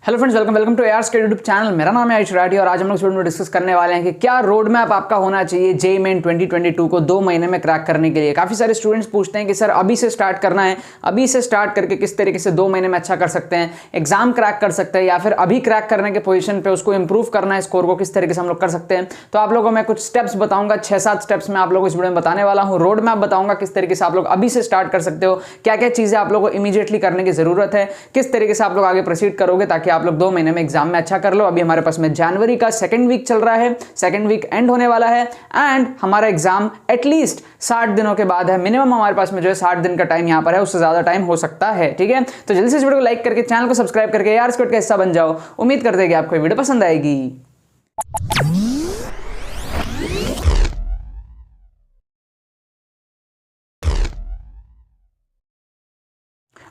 Hello friends, welcome to AR study YouTube channel. मेरा नाम है आयुष राठी और आज हम लोग इस वीडियो में डिस्कस करने वाले हैं कि क्या रोड मैप आपका होना चाहिए जेईई मेन 2022 को 2 महीने में क्रैक करने के लिए। काफी सारे स्टूडेंट्स पूछते हैं कि सर अभी से स्टार्ट करना है, अभी से स्टार्ट करके किस तरीके से 2 महीने में अच्छा कर सकते हैं, एग्जाम क्रैक कर सकते हैं, या फिर अभी क्रैक करने के पोजीशन पे उसको इंप्रूव करना है, स्कोर को किस तरीके से हम लोग कर सकते हैं। तो आप लोगों को मैं कुछ स्टेप्स बताऊंगा, 6-7 स्टेप्स में आप लोगों को इस वीडियो में बताने वाला हूँ। रोड मैप बताऊंगा किस तरीके से आप लोग अभी से स्टार्ट कर सकते हो, क्या क्या चीजें आप लोगों को इमीडिएटली करने की जरूरत है, किस तरीके से आप लोग आगे प्रोसीड करोगे ताकि आप लोग 2 महीने में एग्जाम में अच्छा कर लो। अभी हमारे पास में जनवरी का 2nd वीक चल रहा है, 2nd वीक एंड होने वाला है एंड हमारा एग्जाम एटलीस्ट 60 दिनों के बाद है। मिनिमम हमारे पास में जो है 60 दिन का टाइम यहां पर है, उससे ज्यादा टाइम हो सकता है। ठीक है, तो जल्दी से इस वीडियो को लाइक करके चैनल को सब्सक्राइब करके यार स्क्वाड का हिस्सा बन जाओ। उम्मीद करते हैं कि आपको ये वीडियो पसंद आएगी।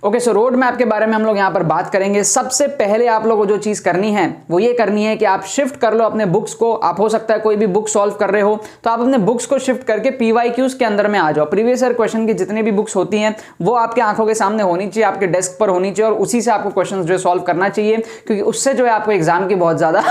ओके, सो रोड मैप के बारे में हम लोग यहां पर बात करेंगे। सबसे पहले आप लोगों को जो चीज करनी है वो ये करनी है कि आप शिफ्ट कर लो अपने बुक्स को। आप हो सकता है कोई भी बुक सॉल्व कर रहे हो तो आप अपने बुक्स को शिफ्ट करके पीवाईक्यूज के अंदर में आ जाओ। प्रीवियस ईयर क्वेश्चन की जितनी भी बुक्स होती हैं वो आपके आंखों के सामने होनी चाहिए, आपके डेस्क पर होनी चाहिए और उसी से आपको क्वेश्चन जो है सॉल्व करना चाहिए, क्योंकि उससे जो है आपको एग्जाम की बहुत ज्यादा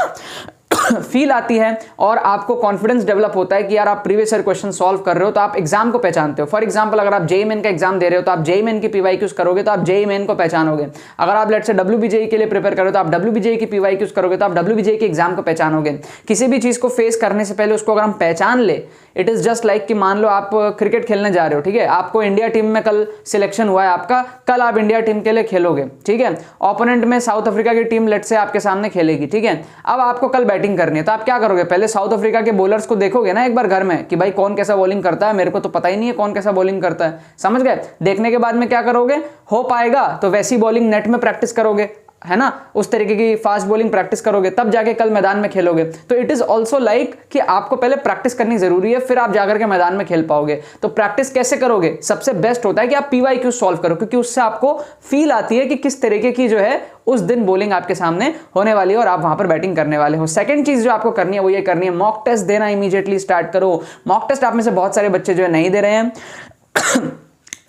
फील आती है और आपको कॉन्फिडेंस डेवलप होता है कि यार आप प्रीवियस ईयर क्वेश्चन सॉल्व कर रहे हो तो आप एग्जाम को पहचानते हो। फॉर एग्जांपल, अगर आप जेईई मेन का एग्जाम दे रहे हो तो आप जेईई मेन की पीवाईक्यूज करोगे तो आप जेईई मेन को पहचानोगे। अगर आप लेट्स से डब्ल्यूबीजेई के लिए प्रिपेयर करो तो आप डब्ल्यूबीजेई की पीवाईक्यूज करोगे तो आप डब्ल्यूबीजेई के एग्जाम को पहचानोगे। किसी भी चीज को फेस करने से पहले उसको अगर हम पहचान ले, इट इज जस्ट लाइक कि मान लो आप क्रिकेट खेलने जा रहे हो, ठीक है, आपको इंडिया टीम में कल सिलेक्शन हुआ है आपका, कल आप इंडिया टीम के लिए खेलोगे, ठीक है। ओपोनेंट में साउथ अफ्रीका की टीम लेट्स से आपके सामने खेलेगी, ठीक है। अब आपको कल बैटिंग करनी है तो आप क्या करोगे, पहले साउथ अफ्रीका के बॉलर्स को देखोगे ना एक बार घर में कि भाई कौन कैसा बॉलिंग करता है, मेरे को तो पता ही नहीं है कौन कैसा बॉलिंग करता है, समझ गए। देखने के बाद में क्या करोगे, हो पाएगा तो वैसी बॉलिंग नेट में प्रैक्टिस करोगे, है ना, उस तरीके की फास्ट बॉलिंग प्रैक्टिस करोगे, तब जाके कल मैदान में खेलोगे। तो इट इज ऑल्सो लाइक कि आपको पहले प्रैक्टिस करनी जरूरी है, फिर आप जाकर के मैदान में खेल पाओगे। तो प्रैक्टिस कैसे करोगे, सबसे बेस्ट होता है कि आप पीवाईक्यू सॉल्व करो, क्योंकि उससे आपको फील आती है कि किस तरीके की जो है उस दिन बॉलिंग आपके सामने होने वाली है और आप वहां पर बैटिंग करने वाले हो। सेकंड चीज जो आपको करनी है वो ये करनी है, मॉक टेस्ट देना इमीडिएटली स्टार्ट करो। मॉक टेस्ट आप में से बहुत सारे बच्चे जो है नहीं दे रहे हैं।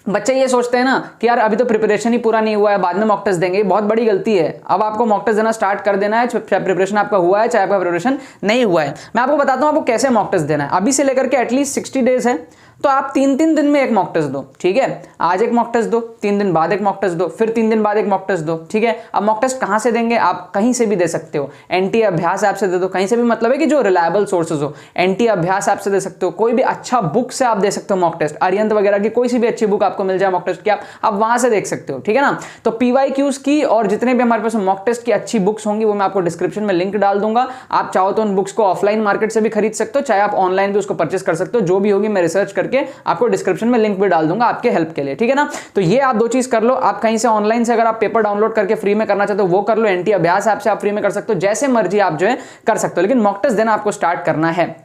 बच्चे ये सोचते हैं ना कि यार अभी तो प्रिपरेशन ही पूरा नहीं हुआ है, बाद में मॉक टेस्ट देंगे। बहुत बड़ी गलती है। अब आपको मॉक टेस्ट देना स्टार्ट कर देना है, चाहे प्रिपरेशन आपका हुआ है चाहे आपका प्रिपरेशन नहीं हुआ है। मैं आपको बताता हूं आपको कैसे मॉक टेस्ट देना है। अभी से लेकर के एटलीस्ट 60 डेज है तो आप 3-3 दिन में एक मॉक टेस्ट दो, ठीक है। आज एक मॉक टेस्ट दो, 3 दिन बाद एक मॉक टेस्ट दो, फिर 3 दिन बाद एक मॉक टेस्ट दो, ठीक है। अब मॉक टेस्ट कहां से देंगे, आप कहीं से भी दे सकते हो। एनटी अभ्यास ऐप से दे दो, कहीं से भी, मतलब है कि जो रिलायबल सोर्सेज हो। एनटी अभ्यास ऐप से दे सकते हो, कोई भी अच्छा बुक से आप दे सकते हो मॉक टेस्ट। अरिहंत वगैरह की कोई सी भी अच्छी बुक आपको मिल जाए मॉक टेस्ट की, आप वहां से देख सकते हो, ठीक है ना। तो पीवाईक्यूज की और जितने भी हमारे पास मॉक टेस्ट की अच्छी बुक्स होंगी वो मैं आपको डिस्क्रिप्शन में लिंक डाल दूंगा। आप चाहो तो उन बुक्स को ऑफलाइन मार्केट से भी खरीद सकते हो, चाहे आप ऑनलाइन भी उसको परचेस कर सकते हो। जो भी होगी मैं रिसर्च करके आपको डिस्क्रिप्शन में लिंक भी डाल दूंगा आपके हेल्प के लिए, ठीक है ना। तो ये आप 2 चीज कर लो। आप कहीं से ऑनलाइन से अगर आप पेपर डाउनलोड करके फ्री में करना चाहते हो वो कर लो, एनटी अभ्यास ऐप से आप फ्री में कर सकते हो, जैसे मर्जी आप जो है कर सकते हो, लेकिन मॉक टेस्ट देना आपको स्टार्ट करना है।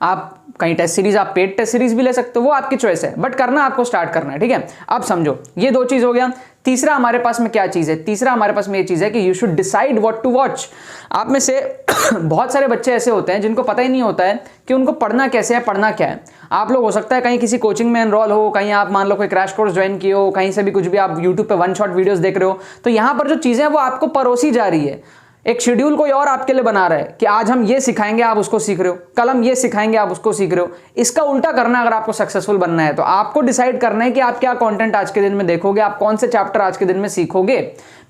आप कहीं टेस्ट सीरीज, आप पेड टेस्ट सीरीज भी ले सकते हो, वो आपकी चॉइस है, बट करना आपको स्टार्ट करना है, ठीक है। अब समझो ये 2 चीज हो गया। तीसरा हमारे पास में क्या चीज है, तीसरा हमारे पास में ये चीज है कि you should decide what to watch. आप में से बहुत सारे बच्चे ऐसे होते हैं जिनको पता ही नहीं होता है कि उनको पढ़ना कैसे है, पढ़ना क्या है। आप लोग हो सकता है कहीं किसी कोचिंग में एनरोल हो, कहीं आप मान लो कोई क्रैश कोर्स ज्वाइन किए हो, कहीं से भी कुछ भी आप यूट्यूब पे 1 शॉट वीडियोस देख रहे हो, तो यहां पर जो चीजें हैं वो आपको परोसी जा रही है। एक शेड्यूल कोई और आपके लिए बना रहा है कि आज हम ये सिखाएंगे, आप उसको सीख रहे हो, कल हम ये सिखाएंगे, आप उसको सीख रहे हो। इसका उल्टा करना है अगर आपको सक्सेसफुल बनना है तो आपको डिसाइड करना है कि आप क्या कंटेंट आज के दिन में देखोगे, आप कौन से चैप्टर आज के दिन में सीखोगे।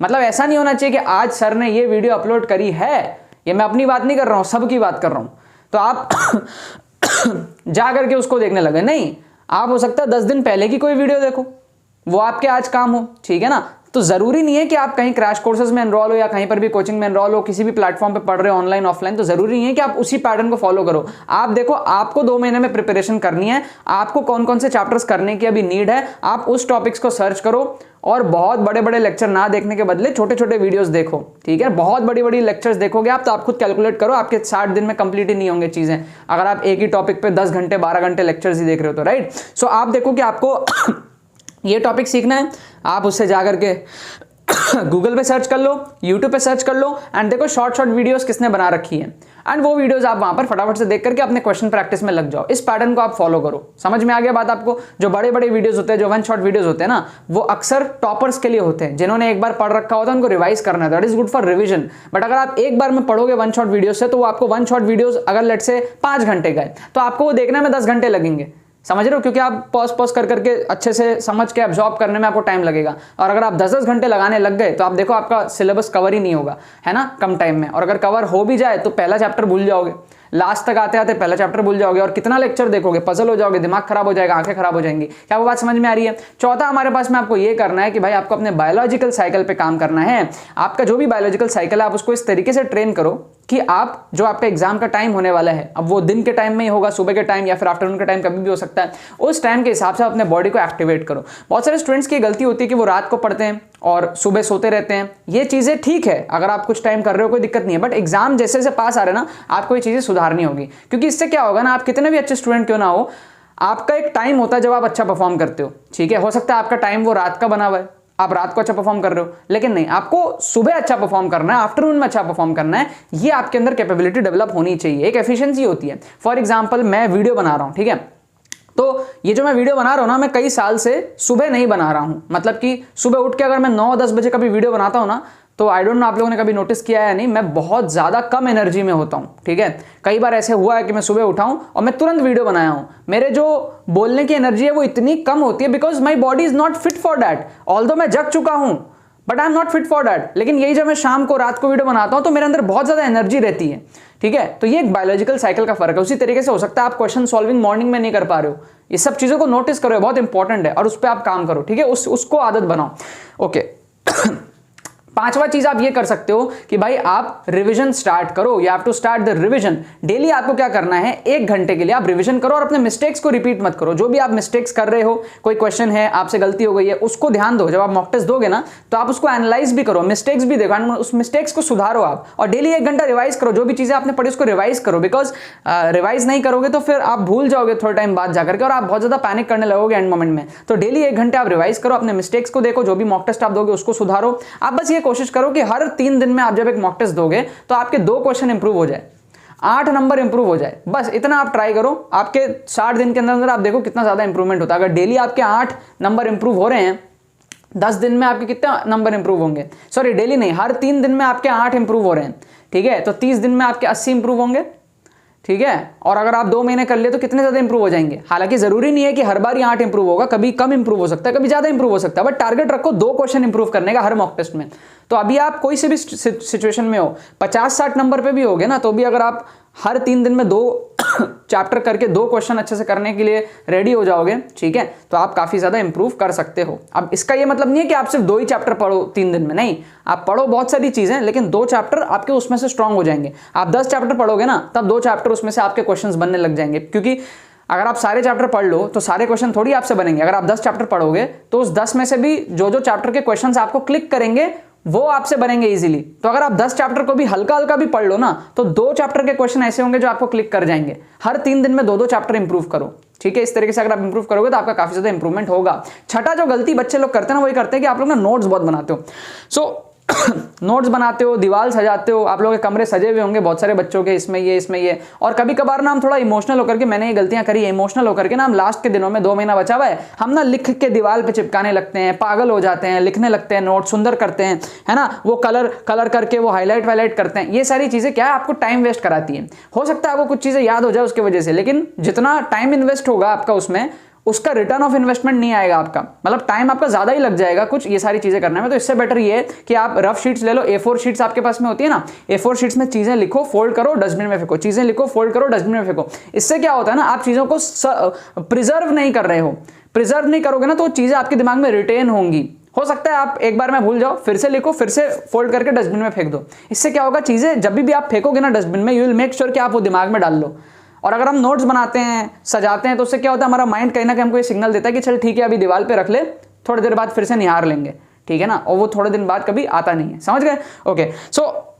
मतलब ऐसा नहीं होना चाहिए कि आज सर ने ये वीडियो अपलोड करी है, ये मैं अपनी बात नहीं कर रहा हूं, सबकी बात कर रहा हूं, तो आप जा करके उसको देखने लगे। नहीं, आप हो सकता है 10 दिन पहले की कोई वीडियो देखो, वो आपके आज काम हो, ठीक है ना। तो जरूरी नहीं है कि आप कहीं क्रैश कोर्सेज में एनरोल हो या कहीं पर भी कोचिंग में एनरोल हो, किसी भी प्लेटफॉर्म पे पढ़ रहे हो ऑनलाइन ऑफलाइन, तो जरूरी नहीं है कि आप उसी पैटर्न को फॉलो करो। आप देखो, आपको 2 महीने में प्रिपरेशन करनी है, आपको कौन कौन से चैप्टर्स करने की अभी नीड है, आप उस टॉपिक्स को सर्च करो और बहुत बड़े बड़े लेक्चर ना देखने के बदले छोटे छोटे वीडियोस देखो, ठीक है। बहुत बड़ी बड़ी लेक्चर्स देखोगे आप तो आप खुद कैलकुलेट करो, आपके 60 दिन में कंप्लीट ही नहीं होंगे चीजें, अगर आप एक ही टॉपिक पे 10 घंटे 12 घंटे लेक्चर्स ही देख रहे हो तो, राइट। सो आप देखो कि आपको ये टॉपिक सीखना है, आप उससे जाकर के गूगल पे सर्च कर लो, यूट्यूब पे सर्च कर लो एंड देखो शॉर्ट वीडियोस किसने बना रखी है एंड वो वीडियोस आप वहां पर फटाफट से देख करके अपने क्वेश्चन प्रैक्टिस में लग जाओ। इस पैटर्न को आप फॉलो करो। समझ में आ गया बात आपको? जो बड़े बड़े वीडियोस होते हैं, जो वन शॉट वीडियोस होते हैं ना, वो अक्सर टॉपर्स के लिए होते हैं, जिन्होंने एक बार पढ़ रखा होता है, उनको रिवाइज करना है। That is good for revision. But अगर आप एक बार में पढ़ोगे वन शॉट वीडियो से, तो वो आपको वन शॉट वीडियोस अगर लेट से 5 घंटे गए तो आपको वो देखने में 10 घंटे लगेंगे। समझ रहे हो? क्योंकि आप पॉज कर करके अच्छे से समझ के एब्जॉर्ब करने में आपको टाइम लगेगा। और अगर आप 10-10 घंटे लगाने लग गए तो आप देखो आपका सिलेबस कवर ही नहीं होगा, है ना, कम टाइम में। और अगर कवर हो भी जाए तो पहला चैप्टर भूल जाओगे, लास्ट तक आते आते पहला चैप्टर भूल जाओगे और कितना लेक्चर देखोगे, पजल हो जाओगे, दिमाग खराब हो जाएगा, आंखें खराब हो जाएंगी। क्या वो बात समझ में आ रही है? चौथा हमारे पास में आपको ये करना है कि भाई आपको अपने बायोलॉजिकल साइकिल पे काम करना है। आपका जो भी बायोलॉजिकल साइकिल है, आप उसको इस तरीके से ट्रेन करो कि आप जो आपका एग्जाम का टाइम होने वाला है, अब वो दिन के टाइम में ही होगा, सुबह के टाइम या फिर आफ्टरनून के टाइम, कभी भी हो सकता है, उस टाइम के हिसाब से अपने बॉडी को एक्टिवेट करो। बहुत सारे स्टूडेंट्स की गलती होती है कि वो रात को पढ़ते हैं और सुबह सोते रहते हैं। ये चीजें ठीक है, अगर आप कुछ टाइम कर रहे हो कोई दिक्कत नहीं है, बट एग्जाम जैसे जैसे पास आ रहे हैं ना, आपको ये चीजें सुधारनी होगी। क्योंकि इससे क्या होगा ना, आप कितने भी अच्छे स्टूडेंट क्यों ना हो, आपका एक टाइम होता है जब आप अच्छा परफॉर्म करते हो। ठीक है, हो सकता है आपका टाइम वो रात का बना हुआ है, आप रात को अच्छा परफॉर्म कर रहे हो, लेकिन नहीं, आपको सुबह अच्छा परफॉर्म करना है, आफ्टरनून में अच्छा परफॉर्म करना है। ये आपके अंदर कैपेबिलिटी डेवलप होनी चाहिए, एक एफिशिएंसी होती है। फॉर एग्जांपल मैं वीडियो बना रहा हूं, ठीक है, तो ये जो मैं वीडियो बना रहा हूं ना, मैं कई साल से सुबह नहीं बना रहा हूं। मतलब कि सुबह उठ के अगर मैं 9-10 बजे कभी वीडियो बनाता हूं ना, तो आई डोंट नो आप लोगों ने कभी नोटिस किया है या नहीं, मैं बहुत ज्यादा कम एनर्जी में होता हूं। ठीक है, कई बार ऐसे हुआ है कि मैं सुबह उठा हूं और मैं तुरंत वीडियो बनाया हूं, मेरे जो बोलने की एनर्जी है वो इतनी कम होती है, because my body is not fit for that. Although मैं जग चुका हूं, but I am not fit for that. लेकिन यही जब मैं शाम को, रात को वीडियो बनाता हूं तो मेरे अंदर बहुत ज्यादा एनर्जी रहती है। ठीक है, तो ये एक बायोलॉजिकल साइकिल का फर्क है। उसी तरीके से हो सकता है आप क्वेश्चन सॉल्विंग मॉर्निंग में नहीं कर पा रहे हो। ये सब चीजों को नोटिस करो, बहुत इंपॉर्टेंट है और उस पर आप काम करो। ठीक है, उसको आदत बनाओ। ओके पांचवा चीज आप ये कर सकते हो कि भाई आप रिवीजन स्टार्ट करो। You have to start the revision. Daily आपको क्या करना है, 1 घंटे के लिए आप रिवीजन करो और अपने मिस्टेक्स को रिपीट मत करो। जो भी आप मिस्टेक्स कर रहे हो, कोई क्वेश्चन है आपसे गलती हो गई है, उसको ध्यान दो। जब आप मॉक टेस्ट दोगे ना, तो आप उसको एनालाइज भी करो, मिस्टेक्स भी देखो, उस मिस्टेक्स को सुधारो आप। और डेली 1 घंटा रिवाइज करो, जो भी चीजें आपने पढ़ी उसको रिवाइज करो। बिकॉज रिवाइज नहीं करोगे तो फिर आप भूल जाओगे थोड़े टाइम बाद जाकर के और आप बहुत ज्यादा पैनिक करने लगोगे एंड मोमेंट में। तो डेली 1 घंटे आप रिवाइज करो, अपने मिस्टेक्स को देखो, जो भी मॉक टेस्ट आप दोगे उसको सुधारो। आप बस ये कोशिश करो कि हर 3 दिन में आप जब एक मॉक टेस्ट दोगे तो आपके 2 क्वेश्चन इंप्रूव हो जाए, 8 नंबर इंप्रूव हो जाए। बस इतना आप ट्राई करो। आपके 60 दिन के अंदर आप देखो कितना ज्यादा इंप्रूवमेंट होता है। अगर डेली आपके 8 नंबर इंप्रूव हो रहे हैं, 10 दिन में आपके कितने नंबर इंप्रूव होंगे? सॉरी, डेली नहीं, हर 3 दिन में आपके 8 इंप्रूव हो रहे हैं। ठीक है, तो 30 दिन में आपके 80 इंप्रूव होंगे। ठीक है, और अगर आप 2 महीने कर लिए तो कितने ज्यादा इंप्रूव हो जाएंगे। हालांकि जरूरी नहीं है कि हर बार ही 8 इंप्रूव होगा, कभी कम इंप्रूव हो सकता है, कभी ज्यादा इंप्रूव हो सकता है, बट टारगेट रखो 2 क्वेश्चन इंप्रूव करने का हर मॉक टेस्ट में। तो अभी आप कोई से भी सिचुएशन में हो, 50-60 नंबर पे भी होगे ना, तो भी अगर आप हर 3 दिन में 2 चैप्टर करके 2 क्वेश्चन अच्छे से करने के लिए रेडी हो जाओगे, ठीक है, तो आप काफी ज्यादा इंप्रूव कर सकते हो। अब इसका ये मतलब नहीं है कि आप सिर्फ 2 ही चैप्टर पढ़ो 3 दिन में, नहीं, आप पढ़ो बहुत सारी चीजें, लेकिन 2 चैप्टर आपके उसमें से स्ट्रांग हो जाएंगे। आप 10 चैप्टर पढ़ोगे ना, तब 2 चैप्टर उसमें से आपके क्वेश्चन बनने लग जाएंगे। क्योंकि अगर आप सारे चैप्टर पढ़ लो तो सारे क्वेश्चन थोड़ी आपसे बनेंगे। अगर आप 10 चैप्टर पढ़ोगे तो उस 10 में से भी जो चैप्टर के क्वेश्चन आपको क्लिक करेंगे वो आपसे बनेंगे इजीली। तो अगर आप 10 चैप्टर को भी हल्का हल्का भी पढ़ लो ना, तो 2 चैप्टर के क्वेश्चन ऐसे होंगे जो आपको क्लिक कर जाएंगे। हर 3 दिन में 2-2 चैप्टर इंप्रूव करो। ठीक है, इस तरीके से अगर आप इंप्रूव करोगे तो आपका काफी ज्यादा इंप्रूवमेंट होगा। छठा जो गलती बच्चे लोग करते हैं ना, वही करते हैं कि आप लोग ना नोट्स बहुत बनाते हो। सो नोट्स बनाते हो, दीवार सजाते हो, आप लोगों के कमरे सजे हुए होंगे बहुत सारे बच्चों के, इसमें ये, और कभी कभार ना हम थोड़ा इमोशनल होकर के, मैंने ये गलतियां करी है, इमोशनल होकर के ना हम लास्ट के दिनों में 2 महीना बचा हुआ है, हम ना लिख के दीवार पे चिपकाने लगते हैं, पागल हो जाते हैं, लिखने लगते हैं, नोट सुंदर करते हैं, है ना, वो कलर करके वो हाईलाइट करते हैं। ये सारी चीजें क्या है, आपको टाइम वेस्ट कराती है। हो सकता है आपको कुछ चीजें याद हो जाए उसकी वजह से, लेकिन जितना टाइम इन्वेस्ट होगा आपका उसमें, उसका रिटर्न ऑफ इन्वेस्टमेंट नहीं आएगा आपका। मतलब टाइम आपका ज्यादा ही लग जाएगा कुछ ये सारी चीजें करने में। तो इससे बेटर ये है कि आप रफ शीट्स ले लो, A4 शीट्स आपके पास में होती है ना, A4 शीट्स में चीजें लिखो, फोल्ड करो, डस्टबिन में फेंको, चीजें लिखो, फोल्ड करो, डस्टबिन में फेंको। इससे क्या होता है ना, आप चीजों को प्रिजर्व नहीं कर रहे हो। प्रिजर्व नहीं करोगे ना तो चीजें आपके दिमाग में रिटेन होंगी। हो सकता है आप एक बार में भूल जाओ, फिर से लिखो, फिर से फोल्ड करके डस्टबिन में फेंक दो। इससे क्या होगा, चीजें जब भी आप फेंकोगे ना डस्टबिन में, यू विल मेक श्योर कि आप वो दिमाग में डाल लो। और अगर हम नोट्स बनाते हैं, सजाते हैं, तो उससे क्या होता है, हमारा माइंड कहीं ना कहीं हमको ये सिग्नल देता है कि चल ठीक है, अभी दीवार पे रख ले, थोड़ी देर बाद फिर से निहार लेंगे। ठीक है ना, और वो थोड़े दिन बाद कभी आता नहीं है। समझ गए? ओके, सो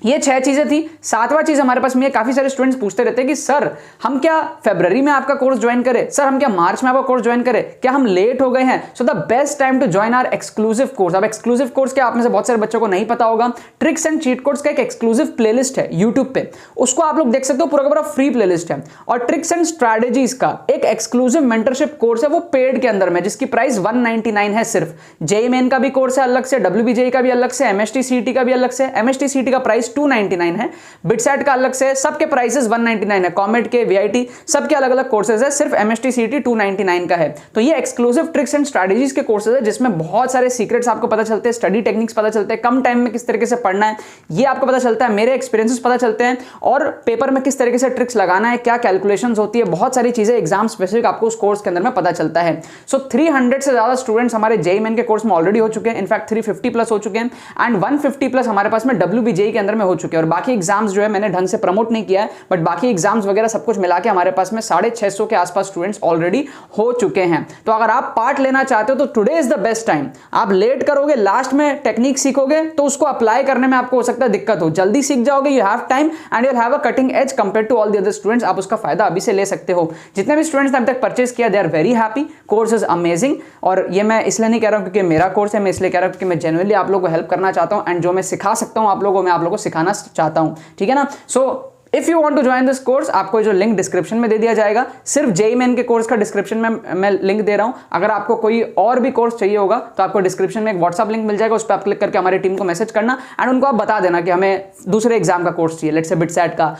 ये 6 चीजें थी। 7वां चीज हमारे पास में काफी सारे स्टूडेंट्स पूछते रहते हैं कि सर हम क्या फरवरी में आपका कोर्स ज्वाइन करें, सर हम क्या मार्च में आपका कोर्स ज्वाइन करें, क्या हम लेट हो गए हैं। So the best time to join our exclusive course. अब एक्सक्लूसिव कोर्स क्या आप में से बहुत सारे बच्चों को नहीं पता होगा, ट्रिक्स एंड चीट कोड्स का एक एक्सक्लूसिव प्लेलिस्ट है यूट्यूब पे, उसको आप लोग देख सकते हो, पूरा का पूरा फ्री प्लेलिस्ट है। और ट्रिक्स एंड स्ट्रैटेजीज का एक एक्सक्लूसिव मेंटरशिप कोर्स है, वो पेड के अंदर में, जिसकी प्राइस 199 है सिर्फ। जेईई मेन का भी कोर्स है अलग से, WBJEE का भी अलग से, MST CET का भी अलग से। MST CET का प्राइस 299 है, बिटसेट का अलग से, सबके प्राइसेस 199 है, कॉमेट के, VIT सबके अलग अलग कोर्सेज है, सिर्फ MST CET 299 का है। तो ये एक्सक्लूसिव ट्रिक्स एंड स्ट्रैटेजीज के कोर्सेज है, जिसमें बहुत सारे सीक्रेट्स आपको पता चलते हैं, स्टडी टेक्निक्स पता चलते हैं, कम टाइम में किस तरीके से पढ़ना है ये आपको पता चलता है, मेरे एक्सपीरियंसेस पता चलते हैं, और पेपर में किस तरीके से ट्रिक्स लगाना है, क्या कैलकुलेशंस होती है, बहुत सारी चीजें एग्जाम स्पेसिफिक आपको उस कोर्स के अंदर में पता चलता है। सो 300 से ज्यादा स्टूडेंट्स हमारे जेईई मेन के कोर्स में ऑलरेडी हो चुके हैं, इनफैक्ट 350 प्लस हो चुके हैं, एंड 150 प्लस हमारे पास में WBJEE के अंदर में हो चुके हैं। और बाकी एग्जाम्स जो है मैंने ढंग से प्रमोट नहीं किया है, बट बाकी एग्जाम्स वगैरह सब कुछ मिला के हमारे पास में 650 के आसपास स्टूडेंट्स ऑलरेडी हो चुके हैं। तो अगर आप पार्ट लेना चाहते हो तो today is the best time. आप लेट करोगे, लास्ट में टेक्निक सीखोगे तो उसको अप्लाई करने में आपको हो सकता है दिक्कत हो, जल्दी सीख जाओगे, you have time and you have a cutting edge compare to all the other students. आप उसका फायदा अभी से ले सकते हो। जितने भी स्टूडेंट्स ने अभी तक परचेज किया, they are very happy, course is amazing. और ये मैं इसलिए नहीं कह रहा हूं क्योंकि मेरा कोर्स है, मैं इसलिए कह रहा हूं क्योंकि मैं जेन्युइनली आप लोगों को हेल्प करना चाहता हूं, एंड जो मैं सिखा सकता हूं आप लोगों को, मैं आप लोगों को सिखाना चाहता हूं, ठीक है ना। So if you want to join this course, आपको जो लिंक डिस्क्रिप्शन में दे दिया जाएगा, सिर्फ जेईई मेन के कोर्स का डिस्क्रिप्शन में मैं लिंक दे रहा हूं। अगर आपको कोई और भी कोर्स चाहिए होगा तो आपको डिस्क्रिप्शन में एक व्हाट्सएप लिंक मिल जाएगा, उस पर आप क्लिक करके हमारी टीम को मैसेज करना, एंड उनको आप बता देना कि हमें दूसरे एग्जाम का कोर्स चाहिए, लेट्स से बिटसेट का,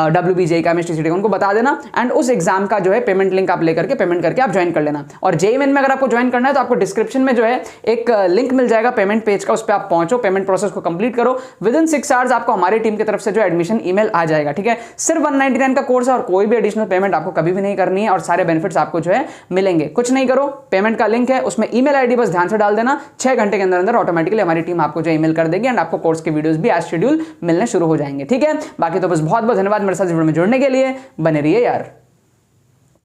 WBJEE का, MST CET का, उनको बता देना, एंड उस एग्जाम का जो है पेमेंट लिंक आप लेकर के पेमेंट करके आप ज्वाइन कर लेना। और जेईई मेन में अगर आपको ज्वाइन करना है तो आपको डिस्क्रिप्शन में जो है एक लिंक मिल जाएगा पेमेंट पेज का, उस पर आप पहुंचो, पेमेंट प्रोसेस को कंप्लीट करो, विद इन 6 आवर्स आपको हमारी टीम की तरफ से जो एडमिशन ईमेल आ जाएगा, ठीक है। सिर्फ 199 का कोर्स है और कोई भी एडिशनल पेमेंट आपको कभी भी नहीं करनी है, और सारे बेनिफिट्स आपको जो है मिलेंगे। कुछ नहीं करो, पेमेंट का लिंक है, उसमें ईमेल आईडी बस ध्यान से डाल देना, 6 घंटे के अंदर अंदर ऑटोमेटिकली हमारी टीम आपको जो ईमेल कर देगी, एंड आपको कोर्स के वीडियोस भी एज शेड्यूल मिलने शुरू हो जाएंगे, ठीक है। बाकी तो बस बहुत बहुत धन्यवाद मेरे साथ वीडियो में जुड़ने के लिए, बने रहिए यार।